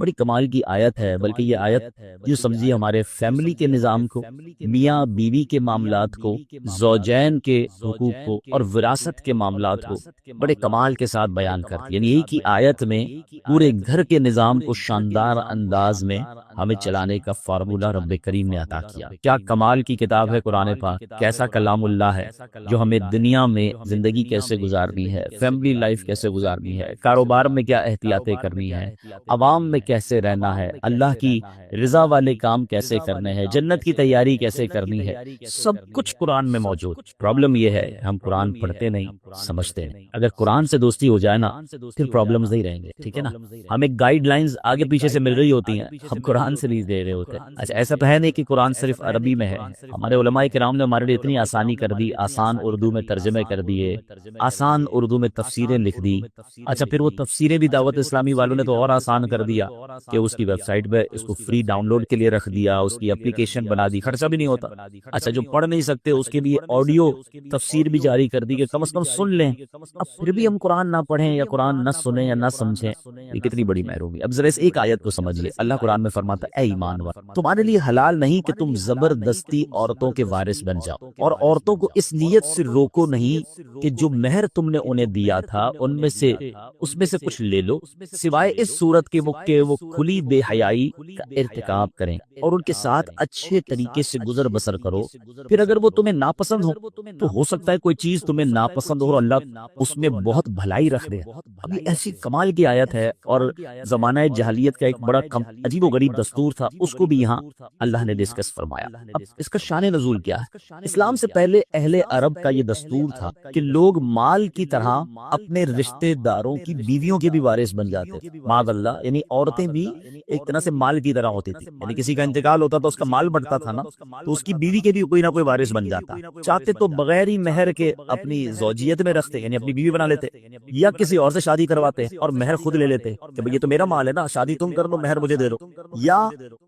بڑی کمال کی آیت ہے، بلکہ یہ آیت جو سمجھیے ہمارے فیملی کے نظام کو، میاں بیوی کے معاملات کو، زوجین کے حقوق کو اور وراثت کے معاملات کو بڑے کمال کے ساتھ بیان کرتی ہے۔ یعنی ایک ہی آیت میں پورے گھر کے نظام کو شاندار انداز میں ہمیں چلانے کا فارمولہ رب کریم نے عطا کیا۔ کیا کمال کی کتاب ہے قرآن پاک، کیسا کلام اللہ ہے جو ہمیں دنیا میں زندگی کیسے گزارنی ہے، فیملی لائف کیسے گزارنی ہے، کاروبار میں کیا احتیاطیں کرنی ہے، عوام میں کیسے رہنا ہے، اللہ کی رضا والے کام کیسے کرنے ہیں، جنت کی تیاری کیسے کرنی ہے، سب کچھ قرآن میں موجود۔ پرابلم یہ ہے ہم قرآن پڑھتے نہیں، سمجھتے نہیں۔ اگر قرآن سے دوستی ہو جائے نا پھر پرابلمز نہیں رہیں گے، ٹھیک ہے نا۔ ہمیں گائیڈ لائنز آگے پیچھے سے مل رہی ہوتی ہیں، ہم قرآن سے نہیں دے رہے ہوتے۔ اچھا ایسا تو ہے نہیں کہ قرآن صرف عربی میں ہے، ہمارے علماء کرام نے ہمارے لیے اتنی آسانی کر دی، آسان اردو میں ترجمے کر دیے، آسان اردو میں تفسیریں لکھ دی۔ اچھا پھر وہ تفسیریں بھی دعوت اسلامی والوں نے تو اور آسان کر دیا کہ اس کی ویب سائٹ پہ اس کو فری ڈاؤن لوڈ کے لیے رکھ دیا، اس کی اپلیکیشن بنا دی، خرچہ بھی نہیں ہوتا۔ اچھا جو پڑھ نہیں سکتے اس کے لیے آڈیو تفسیر بھی جاری کر دی کہ کم از کم سن لیں۔ اب پھر بھی ہم قرآن نہ پڑھیں یا قرآن نہ سنیں یا نہ سمجھیں، یہ کتنی بڑی محرومی۔ اب ذرا اس ایک آیت کو سمجھیے، اللہ قرآن میں فرماتا ہے اے ایمان والو، تمہارے لیے حلال نہیں کہ تم زبردستی عورتوں کے وارث بن جاؤ، اور عورتوں کو اس نیت سے روکو نہیں کہ جو مہر تم نے انہیں دیا تھا اس میں سے کچھ لے لو، سوائے اس صورت کے وہ کھلی بے حیائی کا ارتکاب کریں اور ان کے ساتھ اچھے طریقے سے گزر بسر کرو۔ پھر اگر وہ تمہیں ناپسند ہو تو ہو سکتا ہے کوئی چیز تمہیں ناپسند ہو اور اللہ اس میں بہت بھلائی رکھ دے۔ اب یہ ایسی کمال کی آیت ہے، اور زمانہ جاہلیت کا ایک بڑا عجیب و غریب دستور تھا، اس کو بھی یہاں اللہ نے ڈسکس فرمایا۔ اب اس کا شان نزول کیا ہے؟ اسلام سے پہلے اہل عرب کا یہ دستور تھا کہ لوگ مال کی طرح اپنے رشتہ داروں کی بیویوں کے بھی وارث بن جاتے تھے، معاذ اللہ، یعنی عورتیں بھی ایک طرح سے مال کی طرح ہوتی تھی، یعنی کسی کا انتقال ہوتا تو اس کا مال بڑھتا تھا نا، تو اس کی بیوی کے بھی کوئی نہ کوئی وارث بن جاتا۔ چاہتے تو بغیر ہی مہر کے اپنی زوجیت میں رکھتے، یعنی اپنی بیوی بنا لیتے، یا کسی اور سے شادی کرواتے اور مہر خود لے لیتے کہ بھئی یہ تو میرا مال ہے نا، شادی تم کر لو، مہر مجھے دے دو، یا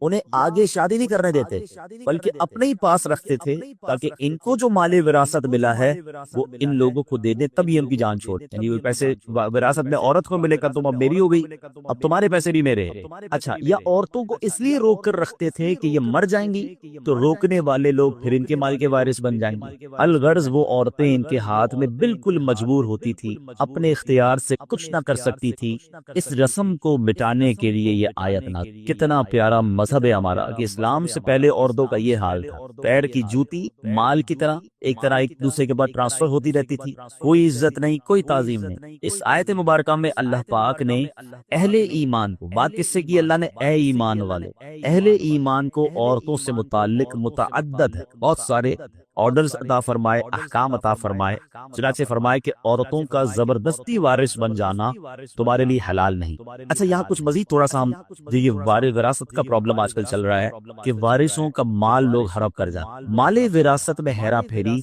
انہیں آگے شادی نہیں کرنے دیتے بلکہ اپنے ہی پاس رکھتے تھے تاکہ ان کو جو مال وراثت ملا ہے وہ ان لوگوں کو دے دیں، تب یہ ان کی جان چھوڑ، یعنی وہ پیسے وراثت میں عورت کو ملے گا، تم اب میری ہو گئی، اب تمہارے پیسے بھی میرے ہیں۔ اچھا، یا عورتوں کو اس لیے روک کر رکھتے تھے کہ یہ مر جائیں گی تو روکنے والے لوگ پھر ان کے مال کے وارث بن جائیں گے۔ الغرض وہ عورتیں ان کے ہاتھ میں بالکل مجبور ہوتی تھی، اپنے اختیار سے کچھ نہ کر سکتی تھی۔ اس رسم کو مٹانے کے لیے یہ آیت نازل۔ کتنا پیارا مذہب ہے ہمارا کہ اسلام سے پہلے عورتوں کا یہ حال تھا، پیر کی جوتی مال کی طرح ایک دوسرے کے بعد ٹرانسفر ہوتی رہتی تھی، کوئی عزت نہیں، کوئی تعظیم نہیں۔ اس آیت مبارکہ میں اللہ پاک نے اہل ایمان کو، بات کس سے کی اللہ نے؟ اے ایمان والو، اہل ایمان کو عورتوں سے متعلق متعدد ہے، بہت سارے آرڈرز عطا فرمائے، احکام عطا فرمائے، چنانچہ فرمائے کہ عورتوں کا زبردستی وارث بن جانا تمہارے لیے حلال نہیں۔ اچھا یہاں کچھ مزید تھوڑا سا ہم یہ وراثت کا پرابلم آج کل چل رہا ہے کہ وارثوں کا مال لوگ ہڑپ کر جاتے، مال وراثت میں ہیرا پھیری،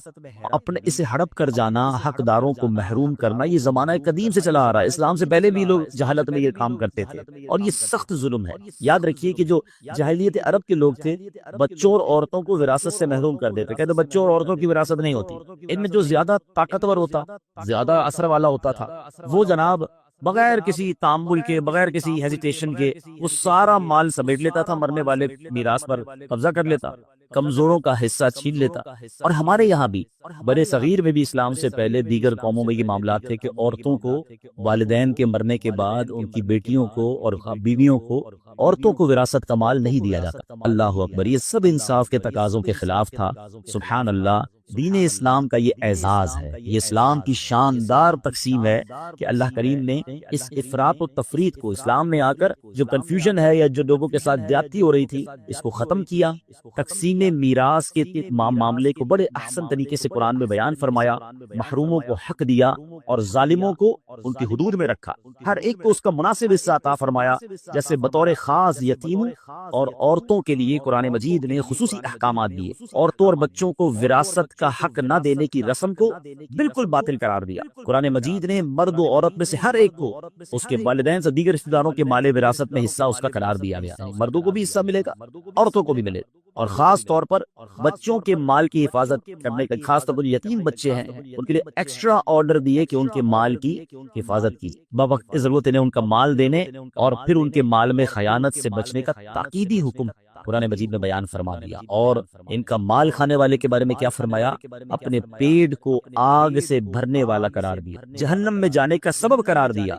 اپنے اسے ہڑپ کر جانا، حقداروں کو محروم کرنا، یہ زمانہ قدیم سے چلا آ رہا ہے۔ اسلام سے پہلے بھی لوگ جہالت میں یہ کام کرتے تھے اور یہ سخت ظلم ہے۔ یاد رکھیے کہ جو جاہلیت عرب کے لوگ تھے بچوں اور عورتوں کو وراثت سے محروم کر دیتے، کہتے بچوں اور عورتوں کی وراثت نہیں ہوتی، ان میں جو زیادہ طاقتور ہوتا، زیادہ اثر والا ہوتا تھا، وہ جناب بغیر کسی تعامل کے، بغیر کسی ہیزیٹیشن کے وہ سارا مال سمیٹ لیتا تھا، مرنے والے میراث پر قبضہ کر لیتا، کمزوروں کا حصہ چھین لیتا۔ اور ہمارے یہاں بھی بڑے صغیر میں بھی اسلام سے پہلے دیگر قوموں میں یہ معاملات تھے کہ عورتوں کو والدین کے مرنے کے بعد ان کی بیٹیوں کو اور بیویوں کو، عورتوں کو وراثت کا مال نہیں دیا جاتا۔ اللہ اکبر، یہ سب انصاف کے تقاضوں کے خلاف تھا۔ سبحان اللہ، دین اسلام کا یہ اعزاز ہے، یہ اسلام کی شاندار تقسیم ہے کہ اللہ کریم نے اس افراط و تفریط کو، اسلام میں آ کر جو کنفیوژن ہے یا جو لوگوں کے ساتھ زیادتی ہو رہی تھی، اس کو ختم کیا۔ تقسیم میراث کے معاملے کو بڑے احسن طریقے سے قرآن میں بیان فرمایا، محروموں کو حق دیا اور ظالموں کو ان کی حدود میں رکھا، ہر ایک کو اس کا مناسب حصہ عطا فرمایا۔ جیسے بطور خاص یتیموں اور عورتوں کے لیے قرآن مجید نے خصوصی احکامات دیے، عورتوں اور بچوں کو وراثت کا حق نہ دینے کی رسم کو بالکل باطل قرار دیا۔ قرآن مجید نے مرد و عورت میں سے ہر ایک کو اس کے والدین سے دیگر رشتہ داروں کے مال وراثت میں حصہ اس کا قرار دیا گیا، یعنی مردوں کو بھی حصہ ملے گا، عورتوں کو بھی ملے گا۔ اور خاص طور پر بچوں کے مال کی حفاظت کرنے کا، خاص طور پر یتیم بچے ہیں ان کے لیے ایکسٹرا آرڈر دیے کہ ان کے مال کی حفاظت کی، بوقت ضرورت انہیں ان کا مال دینے اور پھر ان کے مال میں خیانت سے بچنے کا تاکیدی حکم قرآن مجید میں بیان فرما دیا۔ اور ان کا مال کھانے والے کے بارے میں کیا فرمایا؟ اپنے پیٹ کو آگ سے بھرنے والا قرار دیا، جہنم میں جانے کا سبب قرار دیا۔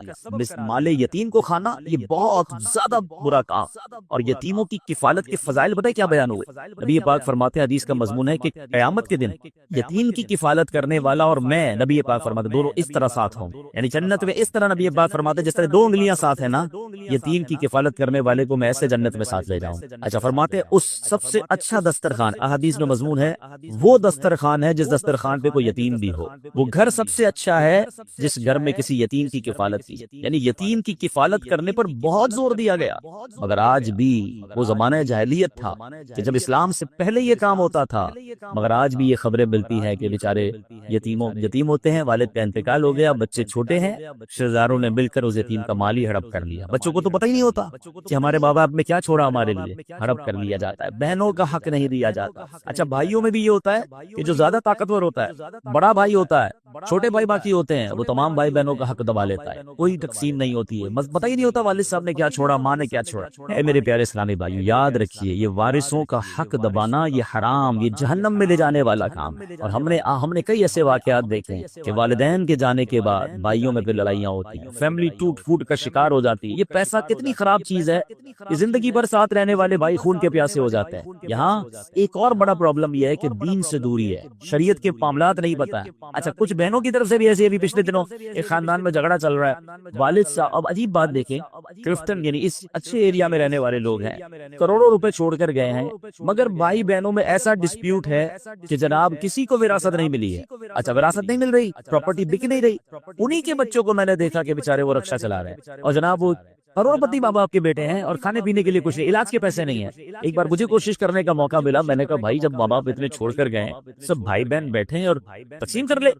مال یتیم کو کھانا یہ بہت زیادہ برا کام۔ اور یتیموں کی کفالت کے فضائل بتائیں کیا بیان ہوئے؟ نبی پاک فرماتے ہیں، حدیث کا مضمون ہے کہ قیامت کے دن یتیم کی کفالت کرنے والا اور میں، نبی پاک فرماتے دونوں اس طرح ساتھ ہوں، یعنی جنت میں اس طرح نبی پاک فرماتے جس طرح دو انگلیاں ساتھ ہیں نا، یتیم کی کفالت کرنے والے کو میں ایسے جنت میں ساتھ لے جاؤں۔ اچھا فرماتے ہیں اس سب سے اچھا دسترخوان، احادیث میں مضمون ہے، وہ دسترخوان ہے جس دسترخوان پہ کوئی یتیم بھی ہو۔ وہ گھر سب سے اچھا ہے جس گھر میں کسی یتیم کی کفالت کی، یعنی یتیم کی کفالت کرنے پر بہت زور دیا گیا۔ مگر آج بھی وہ زمانہ جاہلیت تھا کہ جب اسلام سے پہلے یہ کام ہوتا تھا، مگر آج بھی یہ خبریں ملتی ہیں کہ بیچارے یتیم ہوتے ہیں، والد کا انتقال ہو گیا، بچے چھوٹے ہیں، رشتہ داروں نے مل کر اس یتیم کا مال ہی ہڑپ کر لیا۔ بچوں کو تو پتہ ہی نہیں ہوتا کہ ہمارے ماں باپ نے کیا چھوڑا ہمارے لیے، ہڑپ کر لیا جاتا ہے۔ بہنوں کا حق نہیں دیا جاتا۔ اچھا بھائیوں میں بھی یہ ہوتا ہے کہ جو زیادہ طاقتور ہوتا ہے، بڑا بھائی ہوتا ہے، چھوٹے بھائی باقی ہوتے ہیں، وہ تمام بھائی بہنوں کا حق دبا لیتا ہے، کوئی تقسیم نہیں ہوتی ہے، پتہ ہی نہیں ہوتا والد صاحب نے کیا چھوڑا، ماں نے کیا چھوڑا۔ اے میرے پیارے اسلامی بھائیو، یاد رکھیے یہ وارثوں کا حق دبانا یہ حرام، یہ جہنم میں لے جانے والا کام ہے۔ اور ہم نے کئی ایسے واقعات دیکھے ہیں کہ والدین کے جانے کے بعد بھائیوں میں پھر لڑائیاں ہوتی ہیں، فیملی ٹوٹ پھوٹ کا شکار ہو جاتی ہے۔ یہ پیسہ کتنی خراب چیز ہے کہ زندگی بھر ساتھ رہنے والے بھائی خون کے پیاسے ہو جاتے ہیں۔ یہاں ایک اور بڑا پرابلم یہ ہے کہ دین سے دوری ہے، شریعت کے معاملات نہیں پتہ ہے۔ اچھا کچھ بہنوں کی طرف سے بھی ایسے، ابھی پچھلے دنوں ایک خاندان میں جھگڑا چل رہا ہے، والد صاحب، اب عجیب بات دیکھیں، کرفٹن یعنی اس اچھے ایریا میں رہنے والے لوگ ہیں، کروڑوں روپے چھوڑ کر گئے ہیں، مگر بھائی بہنوں میں ایسا ڈسپیوٹ ہے کہ جناب کسی کو وراثت نہیں ملی ہے۔ اچھا وراثت نہیں مل رہی، پراپرٹی بک نہیں رہی، انہی کے بچوں کو میں نے دیکھا کہ بیچارے وہ رکشا چلا رہے ہیں، اور جناب وہ کروڑ پتی ماں باپ کے بیٹے ہیں اور کھانے پینے کے لیے کچھ نہیں، علاج کے پیسے نہیں ہیں۔ ایک بار مجھے کوشش کرنے کا موقع ملا، میں نے کہا بھائی جب ماں باپ اتنے چھوڑ کر گئے سب بھائی بہن بیٹھے ہیں اور تقسیم کر لے،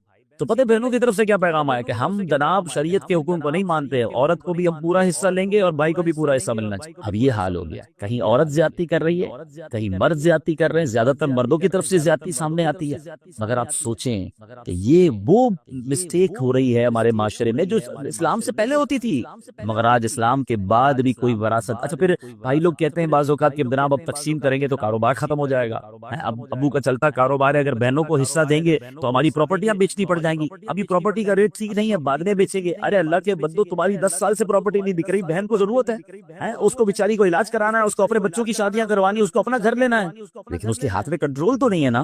تو پتہ بہنوں کی طرف سے کیا پیغام آیا کہ ہم جناب شریعت کے حکم کو نہیں مانتے، عورت کو بھی ہم پورا حصہ لیں گے اور بھائی کو بھی پورا حصہ ملنا چاہیے۔ اب یہ حال ہو گیا، کہیں عورت زیادتی کر رہی ہے، کہیں مرد زیادتی کر رہے ہیں، زیادہ تر مردوں کی طرف سے زیادتی سامنے آتی ہے۔ مگر آپ سوچیں کہ یہ وہ مسٹیک ہو رہی ہے ہمارے معاشرے میں جو اسلام سے پہلے ہوتی تھی، مگر آج اسلام کے بعد بھی کوئی وراثت۔ اچھا پھر بھائی لوگ کہتے ہیں بعض اوقات کہ جناب اب تقسیم کریں گے تو کاروبار ختم ہو جائے گا، اب ابو کا چلتا کاروبار ہے، اگر بہنوں کو حصہ دیں گے تو ہماری پراپرٹیاں بیچنی پڑ جائیں گی، ابھی پراپرٹی کا ریٹ ٹھیک نہیں ہے، بعد میں بیچیں گے۔ ارے اللہ کے بندو، تمہاری 10 سال سے پراپرٹی نہیں بک رہی، بہن کو ضرورت ہے، اس کو بیچاری کو علاج کرانا ہے، اس کو اپنے بچوں کی شادیاں کروانی، اس کو اپنا گھر لینا ہے، لیکن اس کے ہاتھ میں کنٹرول تو نہیں ہے نا۔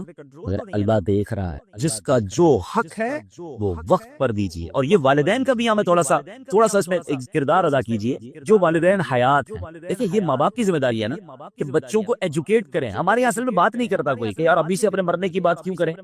اللہ دیکھ رہا ہے، جس کا جو حق ہے وہ وقت پر دیجیے۔ اور یہ والدین کا بھی ہمیں تھوڑا سا اس میں ایک کردار ادا کیجیے، جو والدین حیات ہیں۔ دیکھیں یہ ماں باپ کی ذمہ داری ہے نا کہ بچوں کو ایجوکیٹ کریں۔ ہمارے اصل میں بات نہیں کرتا کوئی کہ یار ابھی سے اپنے مرنے کی بات کیوں کریں،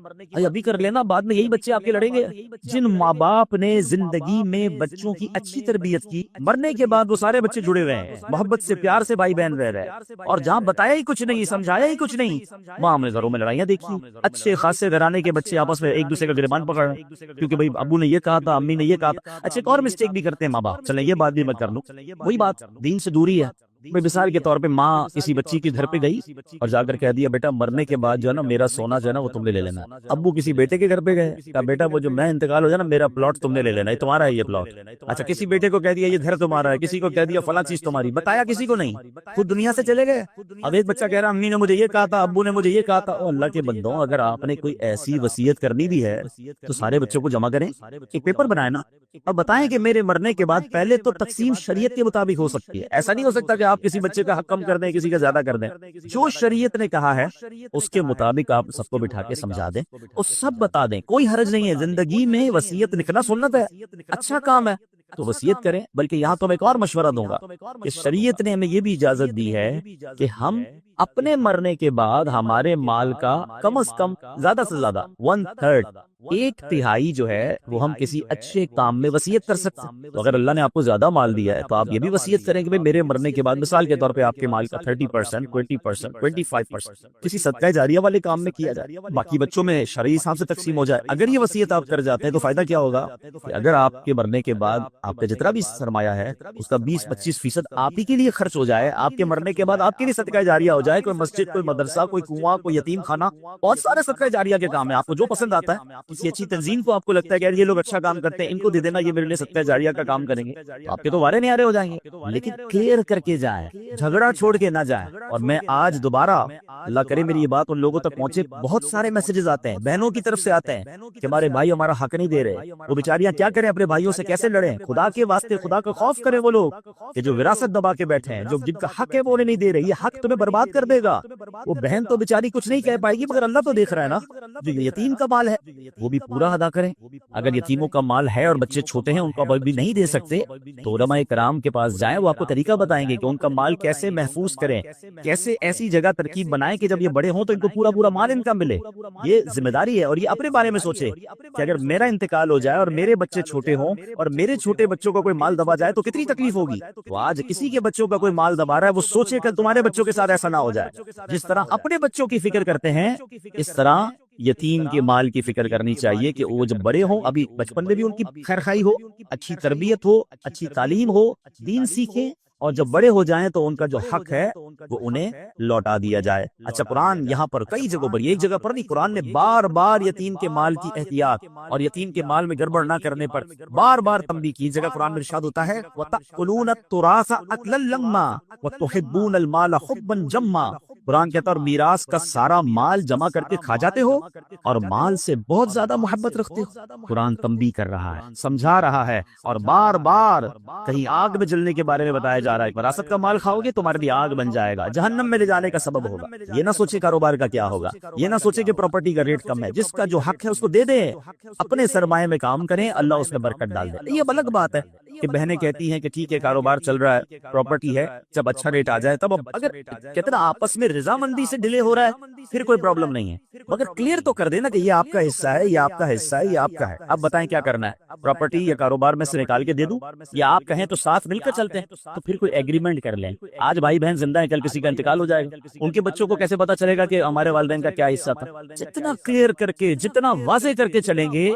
ابھی کر لینا، بعد میں یہی بچے آپ کے لڑیں گے۔ جن ماں باپ نے زندگی میں بچوں کی اچھی تربیت کی، مرنے کے بعد وہ سارے بچے جڑے ہوئے ہیں، محبت سے پیار سے بھائی بہن رہ رہے ہیں، اور جہاں بتایا ہی کچھ نہیں، سمجھایا ہی کچھ نہیں، وہاں ہم نے گھروں میں لڑائیاں دیکھی۔ اچھے خاصے گھرانے کے بچے آپس میں ایک دوسرے کا گریبان پکڑ رہے ہیں کیونکہ بھائی ابو نے یہ کہا تھا، امی نے یہ کہا تھا۔ اچھا ایک اور مسٹیک بھی کرتے ہیں ماں باپ، چلیں یہ بات بھی میں کر لوں، وہی بات دین سے دوری ہے۔ مثال کے طور پہ ماں کسی بچی کے گھر پہ گئی اور جا کر کہہ دیا بیٹا مرنے کے بعد جو ہے نا میرا سونا جو ہے نا وہ تم نے لے لینا۔ ابو کسی بیٹے کے گھر پہ گئے، کہا بیٹا وہ جو میں انتقال ہو جائے نا میرا پلاٹ تم نے لے لینا، یہ تمہارا ہے یہ پلاٹ۔ اچھا کسی بیٹے کو کہہ دیا یہ گھر تمہارا ہے، کسی کو کہہ دیا فلاں چیز تمہاری، بتایا کسی کو نہیں، خود دنیا سے چلے گئے۔ اب ایک بچہ کہہ رہا امی نے مجھے یہ کہا تھا، ابو نے مجھے یہ کہا تھا۔ او اللہ کے بندوں، اگر آپ نے کوئی ایسی وصیت کرنی بھی ہے تو سارے بچوں کو جمع کریں، ایک پیپر بنائیں نا، اور بتائیں کہ میرے مرنے کے بعد پہلے تو تقسیم شریعت کے مطابق ہو سکتی ہے۔ ایسا نہیں ہو سکتا کہ آپ کسی بچے کا حق کم کر دیں، کسی کا زیادہ کر دیں۔ جو شریعت نے کہا ہے اس کے مطابق آپ سب کو بٹھا کے سمجھا دیں اور سب بتا دیں، کوئی حرج نہیں ہے۔ زندگی میں وصیت لکھنا سنت ہے، اچھا کام ہے تو وصیت کریں۔ بلکہ یہاں تو میں ایک اور مشورہ دوں گا کہ شریعت نے ہمیں یہ بھی اجازت دی ہے کہ ہم اپنے مرنے کے بعد ہمارے مال کا کم از کم زیادہ سے زیادہ 1/3 ایک تہائی جو ہے وہ ہم کسی اچھے کام میں وصیت کر سکتے ہیں۔ تو اگر اللہ نے آپ کو زیادہ مال دیا ہے تو آپ یہ بھی وصیت کریں کہ میرے مرنے کے بعد مثال کے طور پہ آپ کے مال کا 30%، 20%، 25% کسی صدقہ جاریہ والے کام میں کیا جائے، باقی بچوں میں شرعی حساب سے تقسیم ہو جائے۔ اگر یہ وصیت آپ کر جاتے ہیں تو فائدہ کیا ہوگا کہ اگر آپ کے مرنے کے بعد آپ کا جتنا بھی سرمایہ ہے اس کا 20-25% آپ ہی کے لیے خرچ ہو جائے، آپ کے مرنے کے بعد آپ کے لیے صدقہ جاریہ ہو جائے، کوئی مسجد، کوئی مدرسہ، کوئی کنواں، کوئی یتیم خانہ، بہت سارے صدقہ جاریہ کے کام ہیں، آپ کو جو پسند آتا ہے، کسی اچھی تنظیم کو آپ کو لگتا ہے کہ یار یہ لوگ اچھا کام کرتے ہیں، ان کو دے دینا، یہ میرے لیے صدقہ جاریہ کا کام کریں گے، تو آپ کے تو وارے نیارے ہو جائیں گے، لیکن کلیئر کر کے جائیں، جھگڑا چھوڑ کے نہ جائیں۔ اور میں آج دوبارہ، اللہ کرے میری یہ بات ان لوگوں تک پہنچے، بہت سارے میسیجز آتے ہیں بہنوں کی طرف سے آتے ہیں کہ ہمارے بھائی ہمارا حق نہیں دے رہے، وہ بیچاریاں کیا کریں، اپنے بھائیوں سے کیسے لڑیں، خدا کے واسطے خدا کا خوف کریں وہ لوگ کہ جو وراثت دبا کے بیٹھے ہیں، جو جن کا حق ہے وہ انہیں نہیں دے رہے، یہ حق تمہیں برباد کر دے گا۔ وہ بہن تو بیچاری کچھ نہیں کہہ پائے گی، مگر اللہ تو دیکھ رہا ہے نا، جو یتیم کا مال ہے وہ بھی پورا ادا کریں۔ اگر یتیموں کا مال ہے اور بچے چھوٹے ہیں، ان کو اب بھی نہیں دے سکتے، تو علماء کرام کے پاس جائیں، وہ آپ کو طریقہ بتائیں گے کہ ان کا مال کیسے محفوظ کریں، کیسے ایسی جگہ ترکیب بنائیں کہ جب یہ بڑے ہوں تو ان کو پورا پورا مال ان کا ملے۔ یہ ذمہ داری ہے، اور یہ اپنے بارے میں سوچے کہ اگر میرا انتقال ہو جائے اور میرے بچے چھوٹے ہوں اور میرے چھوٹے بچوں کا کوئی مال دبا جائے تو کتنی تکلیف ہوگی۔ تو آج کسی کے بچوں کا کوئی مال دبا رہا ہے، وہ سوچے کہ تمہارے بچوں کے ساتھ ایسا نہ ہو جائے۔ جس طرح اپنے بچوں کی فکر کرتے ہیں، اس طرح یتیم کے مال کی فکر کرنی چاہیے کہ وہ جب بڑے ہوں، ابھی بچپن میں بھی ان کی خیر خواہی ہو، اچھی تربیت ہو، اچھی تعلیم ہو، دین سیکھیں، اور جب بڑے ہو جائیں تو ان کا جو حق ہے وہ انہیں لوٹا دیا جائے۔ اچھا، قرآن یہاں پر کئی جگہوں پر، ایک جگہ پر نہیں، قرآن نے بار بار یتیم کے مال کی احتیاط اور یتیم کے مال میں گڑبڑ نہ کرنے پر بار بار تنبیہ کی۔ جگہ قرآن میں ارشاد ہوتا ہے وَتَأْكُلُونَ التُّرَاثَ أَكْلًا لَمًّا وَتُحِبُّونَ الْمَالَ حُبًّا جَمًّا۔ قرآن کہتا ہے اور میراث کا سارا مال جمع کر کے کھا جاتے ہو اور مال سے بہت زیادہ محبت رکھتے ہو۔ قرآن تنبیہ کر رہا ہے، سمجھا رہا ہے، اور بار بار کہیں آگ میں جلنے کے بارے میں بتایا جا رہا ہے۔ وراثت کا مال کھاؤ گے تمہارے لیے آگ بن جائے گا، جہنم میں لے جانے کا سبب ہوگا۔ یہ نہ سوچے کاروبار کا کیا ہوگا، یہ نہ سوچے کہ پراپرٹی کا ریٹ کم ہے، جس کا جو حق ہے اس کو دے دیں، اپنے سرمایہ میں کام کریں، اللہ اس میں برکت ڈال دے۔ یہ الگ بات ہے کہ بہنیں کہتی ہیں کہ ٹھیک ہے کاروبار چل رہا ہے، پراپرٹی ہے، جب اچھا ریٹ آ جائے تب، اگر کتنا آپس میں رضامندی سے ڈیلے ہو رہا ہے پھر کوئی پرابلم نہیں ہے، مگر کلیئر تو کر دینا کہ یہ آپ کا حصہ ہے، یہ آپ کا حصہ ہے، یہ آپ کا ہے، اب بتائیں کیا کرنا ہے، پراپرٹی یا کاروبار میں سے نکال کے دے دوں، یا آپ کہیں تو ساتھ مل کر چلتے ہیں، تو پھر کوئی ایگریمنٹ کر لیں۔ آج بھائی بہن زندہ ہیں، کل کسی کا انتقال ہو جائے گا، ان کے بچوں کو کیسے پتا چلے گا کہ ہمارے والدین کا کیا حصہ تھا؟ جتنا کلیئر کر کے، جتنا واضح کر کے چلیں گے،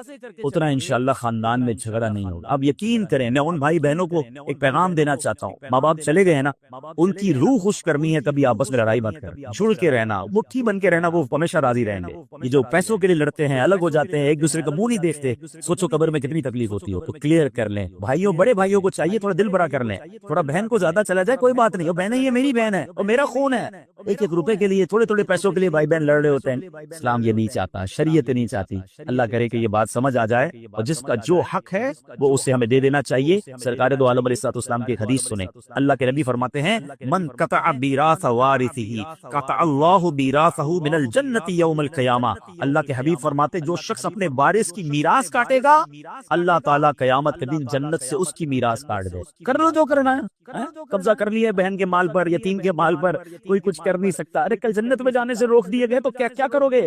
اتنا انشاءاللہ خاندان میں جھگڑا نہیں ہوگا۔ اب یقین کریں، میں ان بھائی بہنوں کو ایک پیغام دینا چاہتا ہوں، ماں باپ چلے گئے ہیں نا، ان کی روح خوش کرنی ہے، کبھی آپس میں لڑائی مت کریں، جڑ کے رہنا، مٹھی بن کے رہنا، وہ ہمیشہ راضی رہیں گے۔ یہ جو پیسوں کے لیے لڑتے ہیں، الگ ہو جاتے ہیں، ایک دوسرے کا منہ نہیں دیکھتے، سوچو قبر میں کتنی تکلیف ہوتی ہو۔ تو کلیئر کر لیں، بھائیوں، بڑے بھائیوں کو چاہیے تھوڑا دل بڑا کر لیں، تھوڑا بہن کو زیادہ چلا جائے کوئی بات نہیں، اور بہن یہ میری بہن ہے اور میرا خون ہے، ایک ایک روپے کے لیے، تھوڑے تھوڑے پیسوں کے لیے بھائی بہن لڑ رہے ہوتے ہیں۔ اسلام یہ نہیں چاہتا، شریعت نہیں چاہتی۔ اللہ کرے کہ یہ بات سمجھ آ جائے، اور جس کا جو حق ہے وہ اسے ہمیں دے دینا چاہیے۔ سرکار دو عالم علیہ السلام کی حدیث سنیں، اللہ کے نبی فرماتے ہیں من قطع میراث وارثہ قطع اللہ میراثہ من الجنۃ یوم القیامہ۔ اللہ کے حبیب فرماتے جو شخص اپنے وارث کی میراث کاٹے گا، اللہ تعالیٰ قیامت کے دن جنت سے اس کی میراث کاٹ دے۔ کر لو جو کرنا ہے، قبضہ کر لیا بہن کے مال پر، یتیم کے مال پر، کوئی کچھ کر نہیں سکتا۔ ارے کل جنت میں جانے سے روک دیے گئے تو کیا کرو گے؟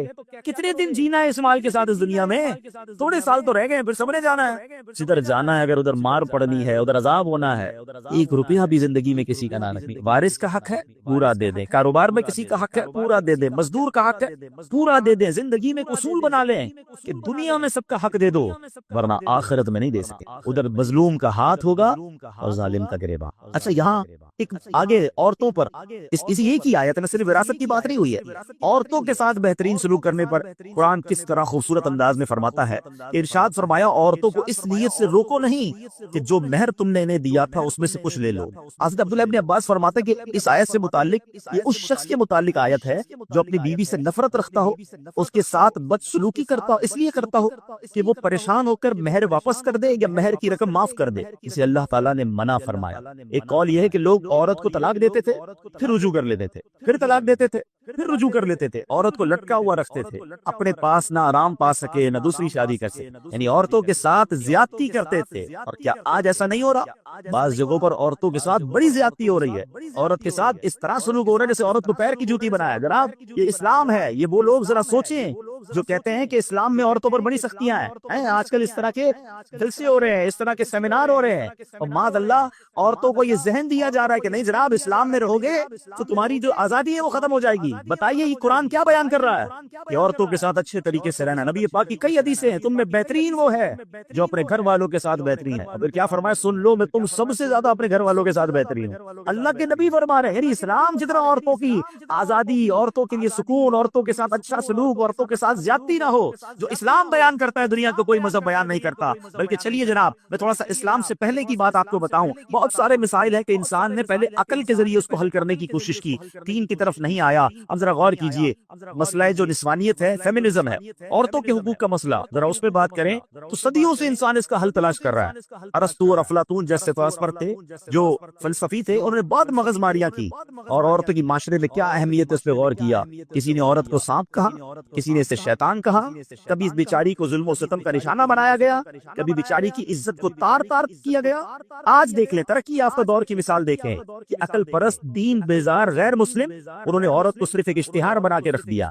کتنے دن جینا ہے اس مال کے ساتھ اس دنیا میں؟ تھوڑے سال تو رہ گئے، پھر سب نے جانا ہے، جدھر جانا ہے، اگر ادھر مار پڑنی ہے، ادھر عذاب ہونا ہے، ایک روپیہ بھی زندگی میں کسی کا نہ رکھنی۔ وارث کا حق ہے پورا دے دیں، کاروبار میں کسی کا حق ہے پورا دے دیں، مزدور کا حق ہے پورا دے دیں، زندگی میں اصول بنا لیں کہ دنیا میں سب کا حق دے دو، ورنہ آخرت میں نہیں دے سکے، ادھر مظلوم کا ہاتھ ہوگا اور ظالم کا گریباں۔ اچھا، یہاں ایک آگے عورتوں پر اسی ایک ہی آیت ہے، صرف وراثت کی بات نہیں ہوئی ہے، عورتوں کے ساتھ بہترین سلوک کرنے پر قرآن کس طرح خوبصورت انداز میں فرماتا ہے کہ ارشاد فرمایا عورتوں کو اس نیت سے روکو نہیں کہ جو مہر تم نے انہیں دیا تھا اس میں سے کچھ لے لو۔ حضرت عبداللہ ابن عباس فرماتے ہیں کہ اس آیت سے متعلق یہ اس شخص کے متعلق آیت ہے جو اپنی بیوی سے نفرت رکھتا ہو، اس کے ساتھ بدسلوکی کرتا ہو، اس لیے کرتا ہو کہ وہ پریشان ہو کر مہر واپس کر دے یا مہر کی رقم معاف کر دے، اسے اللہ تعالیٰ نے منع فرمایا۔ ایک قول یہ ہے کہ لوگ عورت کو طلاق دیتے تھے، پھر رجوع کر لیتے تھے، پھر طلاق دیتے تھے، پھر رجوع کر لیتے تھے، عورت کو لٹکا ہوا رکھتے تھے، اپنے پاس نہ آرام پا سکے نہ دوسری شادی کر سکے، یعنی عورتوں کے ساتھ زیادتی کرتے تھے۔ اور کیا آج ایسا نہیں ہو رہا؟ بعض جگہوں پر عورتوں کے ساتھ بڑی زیادتی ہو رہی ہے، عورت کے ساتھ اس طرح سلوک ہو رہا ہے جیسے عورت کو پیر کی جوتی بنایا۔ جناب یہ اسلام ہے، یہ وہ لوگ ذرا سوچیں جو کہتے ہیں کہ اسلام میں عورتوں پر بڑی سختیاں ہیں، آج کل اس طرح کے جلسے ہو رہے ہیں، اس طرح کے سیمینار ہو رہے ہیں، اور معاذ اللہ عورتوں کو یہ ذہن دیا جا رہا ہے کہ نہیں جناب اسلام میں رہو گے تو تمہاری جو آزادی ہے وہ ختم ہو جائے گی۔ بتائیے یہ قرآن کیا بیان کر رہا ہے کہ عورتوں کے ساتھ اچھے طریقے سے رہنا۔ نبی پاک کی کئی حدیثیں ہیں، تم میں بہترین وہ ہے جو اپنے گھر والوں کے ساتھ بہترین ہے۔ اور پھر کیا فرمایا، سن لو میں تم سب سے زیادہ اپنے گھر والوں کے ساتھ بہترین ہوں۔ اللہ کے نبی فرما رہے ہیں، یعنی اسلام جتنا عورتوں کی آزادی، عورتوں کے لیے سکون، عورتوں کے ساتھ اچھا سلوک، عورتوں کے ساتھ زیادتی نہ ہو، جو اسلام بیان کرتا ہے دنیا کو کوئی مذہب بیان نہیں کرتا۔ بلکہ چلیے جناب میں تھوڑا سا اسلام سے پہلے کی بات آپ کو بتاؤں۔ بہت سارے مسائل ہیں کہ انسان نے پہلے عقل کے ذریعے اس کو حل کرنے کی کوشش کی، دین کی طرف نہیں آیا۔ اب ذرا غور کیجئے، مسئلہ جو نسوانیت ہے، فیمنزم ہے، عورتوں کے حقوق کا مسئلہ، ذرا اس پہ بات کریں تو صدیوں سے انسان اس کا حل تلاش کر رہا ہے۔ ارسطو اور افلاطون جیسے فلاسفہ تھے جو فلسفی تھے، انہوں نے بہت مغز ماریاں کی اور عورتوں کی معاشرے میں کیا اہمیت ہے اس پہ غور کیا۔ کسی نے عورت کو سانپ کہا، کسی نے اسے شیطان کہا، کبھی اس بیچاری کو ظلم و ستم کا نشانہ بنایا گیا، کبھی بیچاری کی عزت کو تار تار کیا گیا۔ آج دیکھ لیں ترقی یافتہ دور کی مثال دیکھیں کہ عقل پرست، دین بیزار غیر مسلم، انہوں نے عورت کو صرف ایک اشتہار بنا کے رکھ دیا۔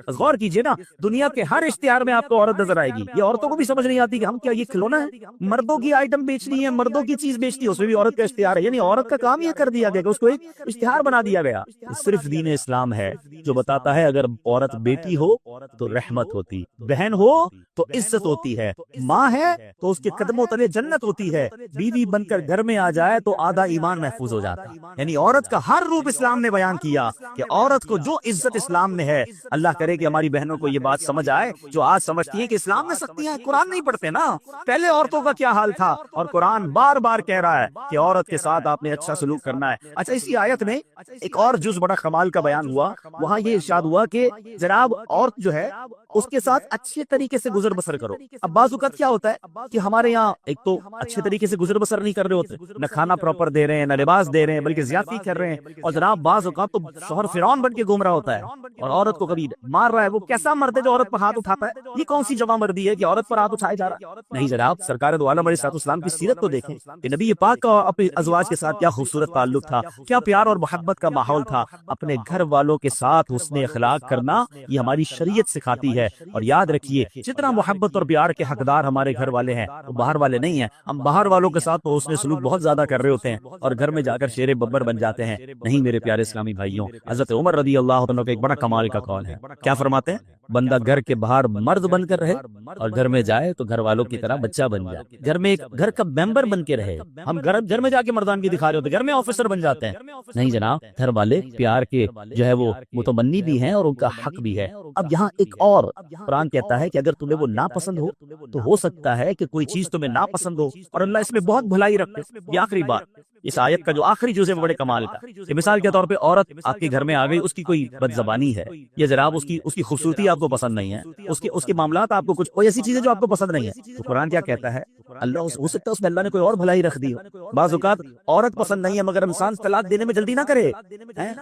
غور کیجئے نا، دنیا کے ہر اشتہار میں آپ کو عورت نظر آئے گی۔ یہ عورتوں کو بھی سمجھ نہیں آتی کہ ہم کیا یہ کھلونا ہے، مردوں کی آئٹم بیچنی ہے، مردوں کی چیز بیچنی ہے، اس میں بھی عورت کا اشتہار ہے۔ یعنی عورت کا کام یہ کر دیا گیا کہ اس کو ایک اشتہار بنا دیا گیا۔ صرف دین اسلام ہے جو بتاتا ہے اگر عورت بیٹی ہو تو رحمت ہوتی، بہن ہو تو عزت ہوتی ہے، ماں ہے تو اس کے قدموں تلے جنت ہوتی ہے، بیوی بن کر گھر میں آ جائے تو آدھا ایمان محفوظ ہو جاتا ہے۔ یعنی عورت کا ہر روپ اسلام نے بیان کیا کہ عورت کو جو عزت اسلام میں ہے، اللہ کرے کہ ہماری بہنوں کو یہ بات سمجھ آئے جو آج سمجھتی ہیں کہ اسلام میں سختیاں ہیں، قرآن نہیں پڑھتے نا، پہلے عورتوں کا کیا حال تھا، اور قرآن بار بار کہہ رہا ہے کہ عورت کے ساتھ آپ نے اچھا سلوک کرنا ہے۔ اچھا، اسی آیت میں ایک اور جز بڑا کمال کا بیان ہوا، وہاں یہ ارشاد ہوا کہ جناب عورت جو ہے اس کے ساتھ اچھے طریقے سے گزر بسر کرو۔ اب بعض اوقات کیا ہوتا ہے کہ ہمارے یہاں ایک تو اچھے طریقے سے گزر بسر نہیں کر رہے ہوتے، نہ کھانا پراپر دے رہے ہیں، نہ لباس دے رہے ہیں، بلکہ زیادتی کر رہے ہیں۔ اور جناب بعض اوقات تو شوہر فرعون بن کے گھوم رہا ہوتا ہے اور عورت کو کبھی مار رہا ہے۔ وہ کیسا مرد ہے جو عورت پر ہاتھ اٹھاتا ہے؟ یہ کون سی جوان مردی ہے کہ عورت پر ہاتھ اٹھایا جا رہا ہے؟ نہیں جناب، سرکار دو عالم علیہ السلام کی سیرت تو دیکھیں کہ نبی پاک کا اپنے ازواج کے ساتھ کیا خوبصورت تعلق تھا، کیا پیار اور محبت کا ماحول تھا۔ اپنے گھر والوں کے ساتھ حسن اخلاق کرنا یہ ہماری شریعت سکھاتی ہے۔ اور یاد رکھیے جتنا محبت اور پیار کے حقدار ہمارے گھر والے ہیں وہ باہر والے نہیں ہیں۔ ہم باہر والوں کے ساتھ تو حسن سلوک بہت زیادہ کر رہے ہوتے ہیں اور گھر میں جا کر شیر ببر بن جاتے ہیں۔ نہیں میرے پیارے اسلامی بھائیوں، حضرت عمر رضی اللہ عنہ کا ایک بڑا کمال کا قول ہے، کیا فرماتے ہیں؟ بندہ گھر کے باہر مرد بن کر رہے اور گھر میں جائے تو گھر والوں کی طرح بچہ بن جائے، گھر میں ایک گھر کا ممبر بن کے رہے۔ ہم گھر میں جا کے مردانگی دکھا رہے ہوتے، گھر میں آفیسر بن جاتے ہیں۔ نہیں جناب، گھر والے پیار کے جو ہے وہ متمنی بھی ہیں اور ان کا حق بھی ہے۔ اب یہاں ایک اور قرآن کہتا ہے کہ اگر تمہیں وہ ناپسند ہو تو ہو سکتا ہے کہ کوئی چیز تمہیں ناپسند ہو اور اللہ اس میں بہت بھلائی رکھے۔ یہ آخری بات، اس آیت کا جو آخری جز ہے وہ بڑے کمال کا، کہ مثال کے طور پہ عورت آپ کے گھر میں آ گئی، اس کی کوئی بد زبانی ہے یا جناب اس کی خوبصورتی آپ کو پسند نہیں ہے، اس کے معاملات آپ کو کچھ کوئی ایسی چیزیں جو آپ کو پسند نہیں ہے، تو قرآن کیا کہتا ہے؟ اللہ ہو سکتا ہے اس میں اللہ نے کوئی اور بھلائی رکھ دی ہو۔ بعض اوقات عورت پسند نہیں ہے مگر انسان طلاق دینے میں جلدی نہ کرے۔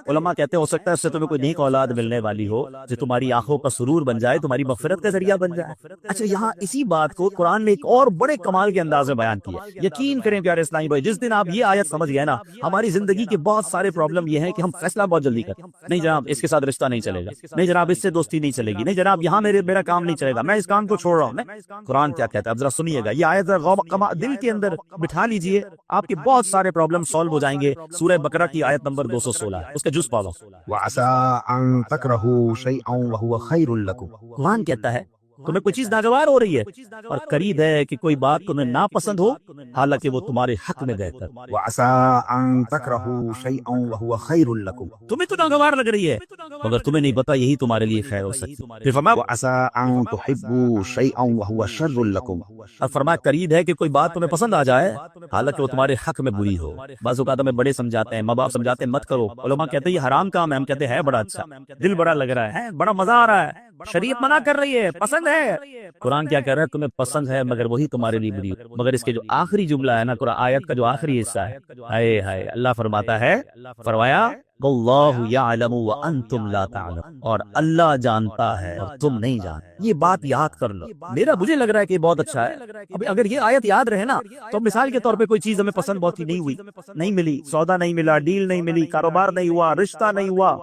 علماء کہتے ہیں ہو سکتا ہے اس سے تمہیں کوئی نیک اولاد ملنے والی ہو جو تمہاری آنکھوں کا سرور بن جائے، تمہاری مغفرت کا ذریعہ بن جائے۔ اچھا، یہاں اسی بات کو قرآن نے ایک اور بڑے کمال کے انداز میں بیان کیا۔ یقین کریں پیارے اسلامی بھائی، جس دن آپ یہ آیت سمجھ گئے نا، ہماری زندگی کے بہت سارے پرابلم یہ ہیں کہ ہم فیصلہ بہت جلدی کرتے ہیں۔ نہیں جناب اس کے ساتھ رشتہ نہیں چلے گا، نہیں جناب اس سے دوستی نہیں چلے گی، نہیں جناب یہاں میرا کام نہیں چلے گا، میں اس کام کو چھوڑ رہا ہوں۔ قرآن کیا کہتا ہے اب ذرا سنیے گا، یہ آیت دل کے اندر بٹھا لیجئے، آپ کے بہت سارے پرابلم سالو ہو جائیں گے۔ سورہ بقرہ کی آیت نمبر 216 اس کا جز پڑھو۔ وَعَسَىٰ أَن تَكْرَهُوا شَيْئًا وَهُوَ خَيْرٌ لَكُمْ۔ قرآن کہتا ہے تمہیں کوئی چیز ناگوار ہو رہی ہے اور قریب ہے کہ کوئی بات تمہیں ناپسند ہو حالانکہ وہ تمہارے حق میں بہتر۔ وَعَسَىٰ أَن تَكْرَهُوا شَيْئًا وَهُوَ خَيْرٌ لَكُمْ۔ تمہیں تو ناگوار لگ رہی ہے مگر تمہیں نہیں پتا یہی تمہارے لیے خیر ہو سکتی۔ پھر فرمایا وَعَسَىٰ أَن تُحِبُّوا شَيْئًا وَهُوَ شَرٌّ لَكُمْ۔ اور فرمایا قریب ہے کہ کوئی بات تمہیں پسند آ جائے حالانکہ وہ تمہارے حق میں بری ہو۔ بعض اوقات ہمیں بڑے سمجھاتے ہیں، ماں باپ سمجھاتے ہیں مت کرو، علماء کہتے ہیں یہ حرام کام ہے، ہم کہتے ہیں بڑا اچھا، دل بڑا لگ رہا ہے، بڑا مزہ آ رہا ہے، شریعت منع کر رہی ہے، پسند ہے۔ قرآن کیا کہہ رہا ہے؟ تمہیں پسند ہے مگر وہی تمہارے لیے بری ہو۔ مگر اس کے جو آخری جملہ ہے نا، قرآن آیت کا جو آخری حصہ ہے، ہائے ہائے، اللہ فرماتا ہے، فرمایا واللہ یعلم وانتم لا تعلمون، اور اللہ جانتا ہے اور تم نہیں جانتے۔ یہ بات یاد کر لو۔ مجھے لگ رہا ہے کہ یہ بہت اچھا ہے۔ اب اگر یہ آیت یاد رہے نا تو مثال کے طور پہ کوئی چیز ہمیں پسند بہت ہی نہیں ہوئی، نہیں ملی، سودا نہیں ملا، ڈیل نہیں ملی، کاروبار نہیں ہوا، رشتہ نہیں ہوا،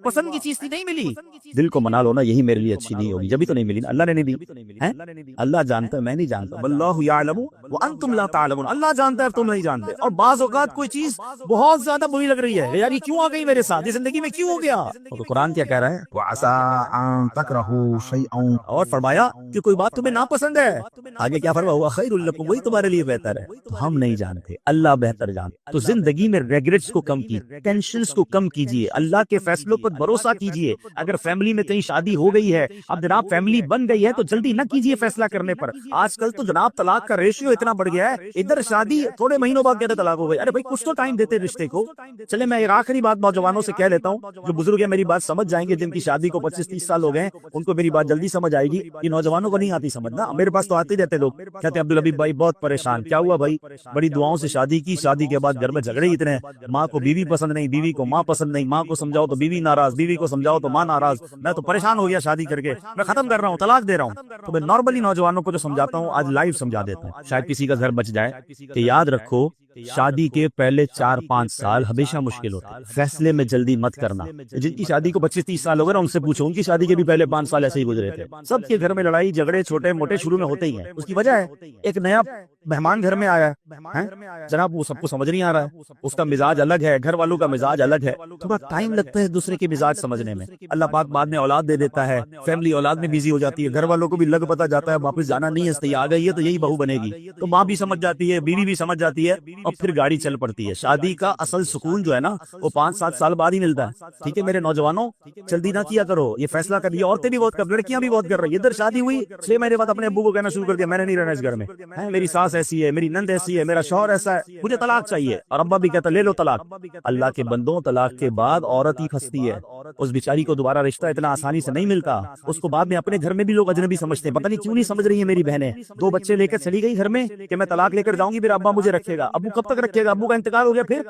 پسند کی چیز تھی نہیں ملی، دل کو منا لو نا یہی میرے لیے اچھی نہیں ہوگی، جبھی تو نہیں ملی نا، اللہ نے نہیں دی۔ اللہ جانتا ہے، میں نہیں جانتا۔ واللہ یعلم وانتم لا تعلمون، اللہ جانتا ہے تم نہیں جانتے۔ اور بعض اوقات کوئی چیز بہت زیادہ بری لگ رہی ہے، یار یہ کیوں آ گئی میرے ساتھ، یہ زندگی میں کیوں ہو گیا؟ تو قرآن کیا کہہ رہا ہے؟ وعسى أن تكرهوا شيئا اور فرمایا کہ کوئی بات تمہیں ناپسند ہے، آگے کیا فرمایا؟ ہوا خیر لکم، وہی تمہارے لیے بہتر ہے۔ تو ہم نہیں جانتے، اللہ بہتر جانتا۔ تو زندگی میں ریگریٹس کو کم کیجیے، ٹینشنز کو کم کیجیے، اللہ کے فیصلوں پر بھروسہ کیجیے۔ اگر فیملی میں کہیں شادی ہو گئی ہے، اب جناب فیملی بن گئی ہے تو جلدی نہ کیجیے فیصلہ کرنے پر۔ آج کل تو جناب طلاق کا ریشیو اتنا بڑھ گیا ہے، ادھر شادی تھوڑے مہینوں بعد کہتے طلاق ہو گئی۔ ارے بھائی کچھ تو ٹائم دیتے رشتے کو۔ چلے میں ایک آخری بات نوجوانوں سے کہہ لیتا ہوں، جو بزرگ ہیں میری بات سمجھ جائیں گے، جن کی شادی کو 25-30 سال ہو گئے ان کو میری بات جلدی سمجھ آئے گی، یہ نوجوانوں کو نہیں آتی سمجھنا۔ میرے پاس تو آتے رہتے لوگ، کہتے ہیں عبدالحبیب بھائی بہت پریشان، کیا ہوا بھائی؟ بڑی دعاؤں سے شادی کی، شادی کے بعد گھر میں جھگڑے اتنے ہیں، ماں کو بیوی پسند نہیں، بیوی کو ماں پسند نہیں، ماں کو سمجھاؤ تو بیوی ناراض، بیوی کو سمجھاؤ تو ماں ناراض، میں تو پریشان ہو گیا شادی کر کے، میں ختم کر رہا ہوں، طلاق دے رہا ہوں۔ تو میں نارملی نوجوانوں کو جو سمجھاتا ہوں آج لائیو سمجھا دیتا ہوں، شاید کسی کا گھر بچ جائے کہ یاد رکھو شادی کے پہلے 4-5 سال ہمیشہ مشکل ہوتے ہیں، فیصلے میں جلدی مت کرنا۔ جن کی شادی کو 25-30 سال ہو گئے نا ان سے پوچھو، ان کی شادی کے بھی پہلے 5 سال ایسے ہی گزرے تھے۔ سب کے گھر میں لڑائی جھگڑے چھوٹے موٹے شروع میں ہوتے ہی ہیں، اس کی وجہ ہے ایک نیا مہمان گھر میں آیا ہے، جناب وہ سب کو سمجھ نہیں آ رہا ہے، اس کا مزاج الگ ہے، گھر والوں کا مزاج الگ ہے، تھوڑا ٹائم لگتا ہے دوسرے کے مزاج سمجھنے میں۔ اللہ پاک بعد میں اولاد دے دیتا ہے، فیملی اولاد میں بیزی ہو جاتی ہے، گھر والوں کو بھی لگ پتہ جاتا ہے واپس جانا نہیں ہے، آ گئی ہے تو یہی بہو بنے گی، تو ماں بھی سمجھ جاتی ہے، بیوی بھی سمجھ جاتی ہے، اور پھر گاڑی چل پڑتی ہے۔ شادی کا اصل سکون جو ہے نا وہ 5-7 سال بعد ہی ملتا ہے۔ ٹھیک ہے میرے نوجوانوں، جلدی نہ کیا کرو، یہ فیصلہ کر لیا، عورتیں بھی بہت کر، لڑکیاں بھی بہت کر رہی ہیں۔ ادھر شادی ہوئی 6 مہینے بعد اپنے ابو کو کہنا شروع کر دیا میں نے نہیں رہنا اس گھر میں، میری ساس ایسی ہے، میری نند ایسی ہے، میرا شوہر ایسا ہے، مجھے طلاق چاہیے، اور ابا بھی کہتا لے لو طلاق۔ اللہ کے بندوں، طلاق کے بعد عورت ہی پھنستی ہے، اس بیچاری کو دوبارہ رشتہ اتنا آسانی سے نہیں ملتا، اس کو بعد میں اپنے گھر میں بھی لوگ اجنبی سمجھتے ہیں، پتہ نہیں کیوں نہیں سمجھ رہی ہیں میری بہنیں، 2 بچے لے کر چلی گئی گھر میں کہ میں طلاق لے کر جاؤں گی پھر ابا مجھے رکھے گا، ابو کب تک رکھے گا، ابو کا انتقال ہو گیا پھر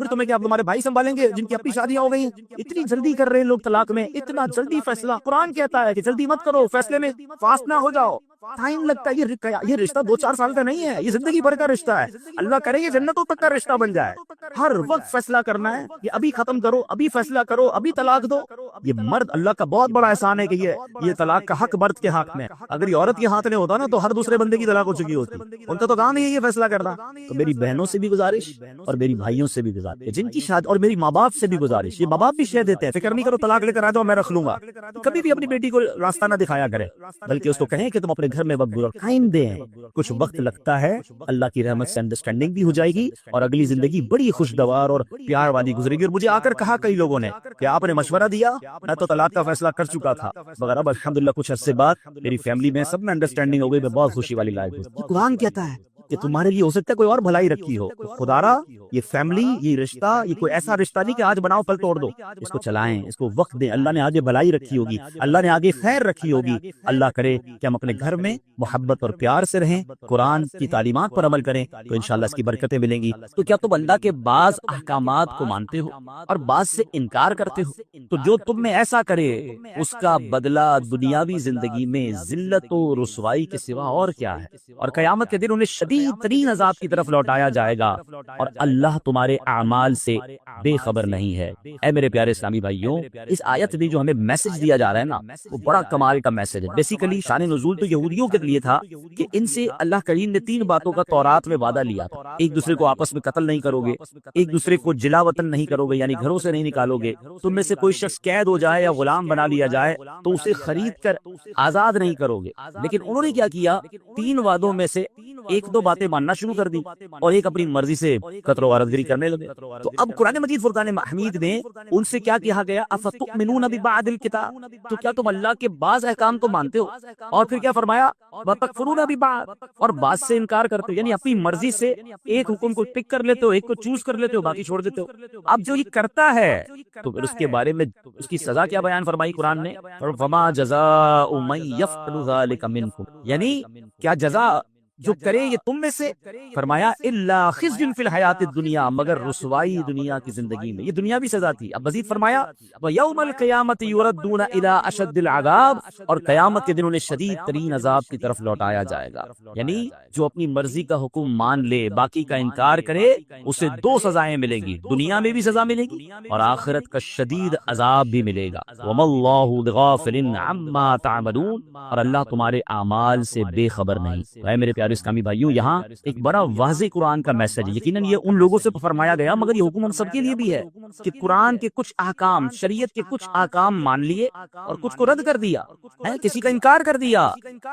تمہیں کیا تمہارے بھائی سنبھالیں گے جن کی اپنی شادیاں ہو گئی ہیں؟ اتنی جلدی کر رہے ہیں لوگ طلاق میں، اتنا جلدی فیصلہ۔ قرآن کہتا ہے کہ جلدی مت کرو، فیصلے میں فاسٹ نہ ہو جاؤ، ٹائم لگتا ہے۔ یہ رشتہ 2-4 سال کا نہیں ہے، یہ زندگی بھر کا رشتہ ہے، اللہ کرے یہ جنتوں تک کا رشتہ بن جائے۔ ہر وقت فیصلہ کرنا ہے کہ ابھی ختم کرو، ابھی فیصلہ کرو، ابھی طلاق دو۔ یہ مرد اللہ کا بہت بڑا احسان ہے کہ یہ طلاق کا حق مرد کے ہاتھ میں، اگر یہ عورت کے ہاتھ میں ہوتا نا تو ہر دوسرے بندے کی طلاق ہو چکی ہوتی، ان کا تو کام ہی ہے یہ فیصلہ کرنا۔ تو میری بہنوں سے بھی گزارش اور میری بھائیوں سے بھی گزارش، جن کی شادی، اور میری ماں باپ سے بھی گزارش، یہ ماں باپ بھی شے دیتے ہیں، فکر نہیں کرو طلاق لے کر آ جاؤ میں رکھ لوں گا، کبھی بھی اپنی بیٹی کو راستہ نہ دکھایا کرے، بلکہ اس کو کہیں کہ تم اپنے گھر میں وقت گزارو، ٹائم دیں، کچھ وقت لگتا ہے، اللہ کی رحمت سے انڈرسٹینڈنگ بھی ہو جائے گی اور اگلی زندگی بڑی خوشگوار اور پیار والی گزرے گی۔ اور مجھے آ کر کہا کئی لوگوں نے کہ آپ نے مشورہ دیا، میں تو طلاق کا فیصلہ کر چکا تھا، مگر اب الحمدللہ کچھ عرصے بعد میری فیملی میں سب میں انڈرسٹینڈنگ ہو گئی، میں بہت خوشی والی لائف ہے۔ قرآن کہتا ہے کہ تمہارے لیے ہو سکتا ہے کوئی اور بھلائی رکھی ہو، خدا را یہ فیملی، یہ رشتہ، یہ کوئی ایسا رشتہ نہیں کہ آج بناؤ کل توڑ دو، اس کو چلائیں، اس کو وقت دیں، اللہ نے آگے بھلائی رکھی ہوگی، اللہ نے آگے خیر رکھی ہوگی۔ اللہ کرے کہ ہم اپنے گھر میں محبت اور پیار سے رہیں، قرآن کی تعلیمات پر عمل کریں تو انشاءاللہ اس کی برکتیں ملیں گی۔ تو کیا تم اللہ کے بعض احکامات کو مانتے ہو اور بعض سے انکار کرتے ہو؟ تو جو تم میں ایسا کرے اس کا بدلہ دنیاوی زندگی میں ذلت و رسوائی کے سوا اور کیا ہے، اور قیامت کے دن انہیں شدید ترین عذاب کی طرف لوٹایا جائے گا، اور اللہ تمہارے اعمال سے بے خبر نہیں ہے۔ اے میرے پیارے اسلامی بھائیوں، اس آیت میں جو ہمیں میسج دیا جا رہا ہے نا وہ بڑا کمال کا میسج ہے۔ بیسیکلی شان نزول تو یہودیوں کے لیے تھا کہ ان سے اللہ کریم نے 3 باتوں کا تورات میں وعدہ لیا تھا، ایک دوسرے کو آپس میں قتل نہیں کرو گے، ایک دوسرے کو جلا وطن نہیں کرو گے، یعنی گھروں سے نہیں نکالو گے، تم میں سے کوئی شخص قید ہو جائے یا غلام بنا لیا جائے تو اسے خرید کر آزاد نہیں کرو گے۔ لیکن انہوں نے کیا کیا، 3 وعدوں میں سے 1-2 باتیں ماننا شروع کر دی اور ایک اپنی مرضی سے قتل و غارت گری کرنے لگے۔ تو اب قرآن مجید فرقان حمید میں ان سے کیا کہا گیا، افتؤمنون ببعض الکتاب، تو کیا تم اللہ کے بعض احکام تو مانتے ہو، اور پھر کیا فرمایا، وتکفرون ببعض، اور بعض سے انکار کرتے ہو، یعنی اپنی مرضی سے ایک حکم کو پک کر لیتے ہو، ایک کو چوز کر لیتے ہو، باقی چھوڑ دیتے ہو۔ اب جو یہ کرتا ہے تو پھر اس کے بارے میں اس کی سزا کیا بیان فرمائی قرآن نے، فما جزاء من یفعل ذلک منکم، یعنی کیا جزا جو کرے یہ تم میں سے؟ فرمایا الا خزي في الحیات الدنیا، مگر رسوائی دنیا کی زندگی میں، یہ دنیاوی سزا تھی۔ اب مزید فرمایا وَيَوْمَ الْقِيَامَةِ يُرَدُّونَ إِلَىٰ أَشَدِّ الْعَذَابِ، اور قیامت کے دن انہیں شدید ترین عذاب کی طرف لوٹایا جائے گا۔ یعنی جو اپنی مرضی کا حکم مان لے، باقی کا انکار کرے، اسے دو سزائیں ملیں گی، دنیا میں بھی سزا ملے گی اور آخرت کا شدید عذاب بھی ملے گا۔ وَمَا اللَّهُ بِغَافِلٍ عَمَّا تَعْمَلُونَ، اور اللہ تمہارے اعمال سے بے خبر نہیں۔ اے میرے پیارے اسلامی بھائیوں، یہاں ایک بڑا واضح قرآن کا میسج ہے۔ یقیناً یہ ان لوگوں سے فرمایا گیا، مگر یہ حکم ہم سب کے لیے بھی ہے کہ قرآن کے کچھ احکام، شریعت کے کچھ احکام مان لیے اور کچھ کو رد کر دیا ہے، کسی کا انکار کر دیا،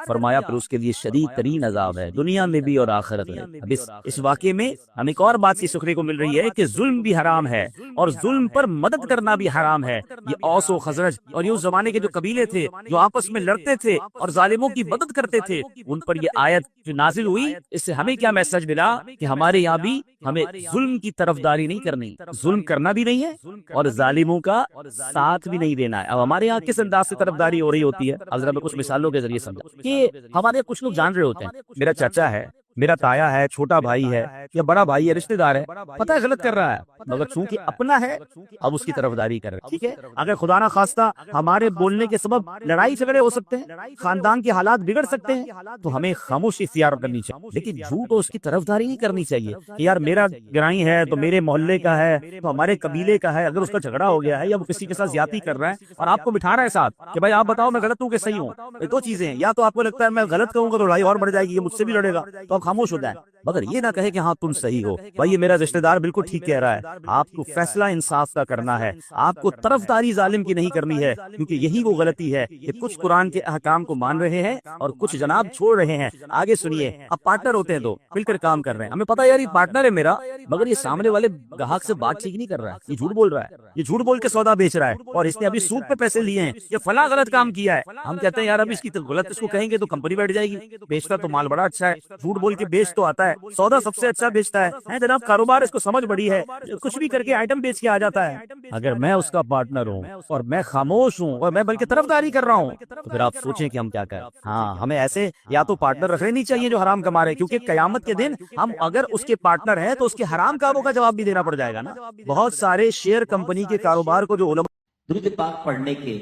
فرمایا پھر اس کے لیے شدید ترین عذاب ہے، دنیا میں بھی اور آخرت میں۔ اب اس واقعے میں ہمیں ایک اور بات سیکھنے کو مل رہی ہے کہ ظلم بھی حرام ہے اور ظلم پر مدد کرنا بھی حرام ہے۔ یہ اوس و خزرج اور یہ اس زمانے کے جو قبیلے تھے جو آپس میں لڑتے تھے اور ظالموں کی مدد کرتے تھے، ان پر یہ آیت جو نازل ہوئی، اس سے ہمیں کیا میسج ملا کہ ہمارے یہاں بھی ہمیں ظلم کی طرفداری نہیں کرنی، ظلم کرنا بھی نہیں ہے اور ظالموں کا ساتھ بھی نہیں دینا ہے۔ اب ہمارے یہاں کس انداز سے طرفداری ہو رہی ہوتی ہے، اب ذرا میں کچھ مثالوں کے ذریعے سمجھا کہ ہمارے کچھ لوگ جان رہے ہوتے ہیں میرا چچا ہے، میرا تایا ہے، چھوٹا بھائی ہے یا بڑا بھائی ہے، رشتہ دار ہے، پتہ ہے غلط کر رہا ہے، مگر چونکہ اپنا ہے اب اس کی طرفداری کر رہے ہیں۔ ٹھیک ہے، اگر خدا نہ خواستہ ہمارے بولنے کے سبب لڑائی جھگڑے ہو سکتے ہیں، خاندان کے حالات بگڑ سکتے ہیں، تو ہمیں خاموشی اختیار کرنی چاہیے، لیکن جھوٹ اور اس کی طرفداری نہیں کرنی چاہیے کہ یار میرا گرائی ہے تو میرے محلے کا ہے تو ہمارے قبیلے کا ہے، اگر اس کا جھگڑا ہو گیا ہے یا وہ کسی کے ساتھ زیادتی کر رہا ہے اور آپ کو بٹھا رہا ہے ساتھ کہ بھائی آپ بتاؤ میں غلط ہوں کہ صحیح ہوں، یہ دو چیزیں ہیں، یا تو آپ کو لگتا ہے میں غلط کہوں گا تو لڑائی اور بڑھ جائے گی، یہ مجھ سے بھی لڑے گا تو آپ خاموش ہو جائیں، مگر یہ نہ کہے کہ ہاں تم صحیح ہو، بھائی یہ میرا رشتہ دار بالکل ٹھیک کہہ رہا ہے۔ آپ کو فیصلہ انصاف کا کرنا ہے، آپ کو طرفداری ظالم کی نہیں کرنی ہے، کیونکہ یہی وہ غلطی ہے کہ کچھ قرآن کے احکام کو مان رہے ہیں اور کچھ جناب چھوڑ رہے ہیں۔ آگے سنیے، اب پارٹنر ہوتے ہیں دو مل کر کام کر رہے ہیں، ہمیں پتا یار یہ پارٹنر ہے میرا، مگر یہ سامنے والے گاہک سے بات ٹھیک نہیں کر رہا ہے، یہ جھوٹ بول رہا ہے، یہ جھوٹ بول کے سودا بیچ رہا ہے اور اس نے ابھی سود پہ پیسے لیے ہیں، یہ فلاں غلط کام کیا ہے۔ ہم کہتے ہیں یار اب اس کی غلط اس کو کہیں گے تو کمپنی بیٹھ جائے گی، بیچتا تو مال بڑا اچھا ہے، جھوٹ بول کے بیچ تو آتا ہے، سودا سب سے اچھا بیچتا ہے جناب، کاروبار اس کو سمجھ بڑی ہے، کچھ بھی کر کے آئٹم بیچ کے آ جاتا ہے۔ اگر میں اس کا پارٹنر ہوں اور میں خاموش ہوں اور میں بلکہ طرفداری کر رہا ہوں تو پھر آپ سوچیں کہ ہم کیا کریں۔ ہاں، ہمیں ایسے یا تو پارٹنر رکھنے نہیں چاہیے جو حرام کما رہے، کیونکہ قیامت کے دن ہم اگر اس کے پارٹنر ہیں تو اس کے حرام کاموں کا جواب بھی دینا پڑ جائے گا نا۔ بہت سارے شیئر کمپنی کے کاروبار کو جو علماء درود پاک پڑھنے کے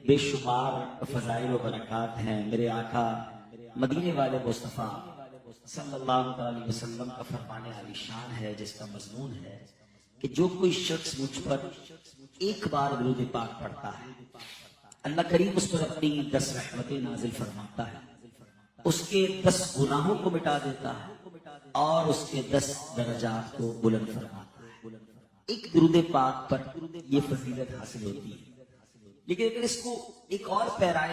بے شمار فضائل و برکات ہیں۔ میرے آقا مدینے والے مصطفیٰ صلی اللہ علیہ وسلم کا فرمان عالی شان ہے، جس کا مضمون ہے کہ جو کوئی شخص مجھ پر ایک بار درود پاک پڑھتا ہے، اللہ کریم اس پر اپنی 10 رحمتیں نازل فرماتا ہے، اس کے 10 گناہوں کو مٹا دیتا ہے اور اس کے 10 درجات کو بلند فرماتا ہے۔ ایک درود پاک پر یہ فضیلت حاصل ہوتی ہے، لیکن اگر اس کو ایک اور پیرائے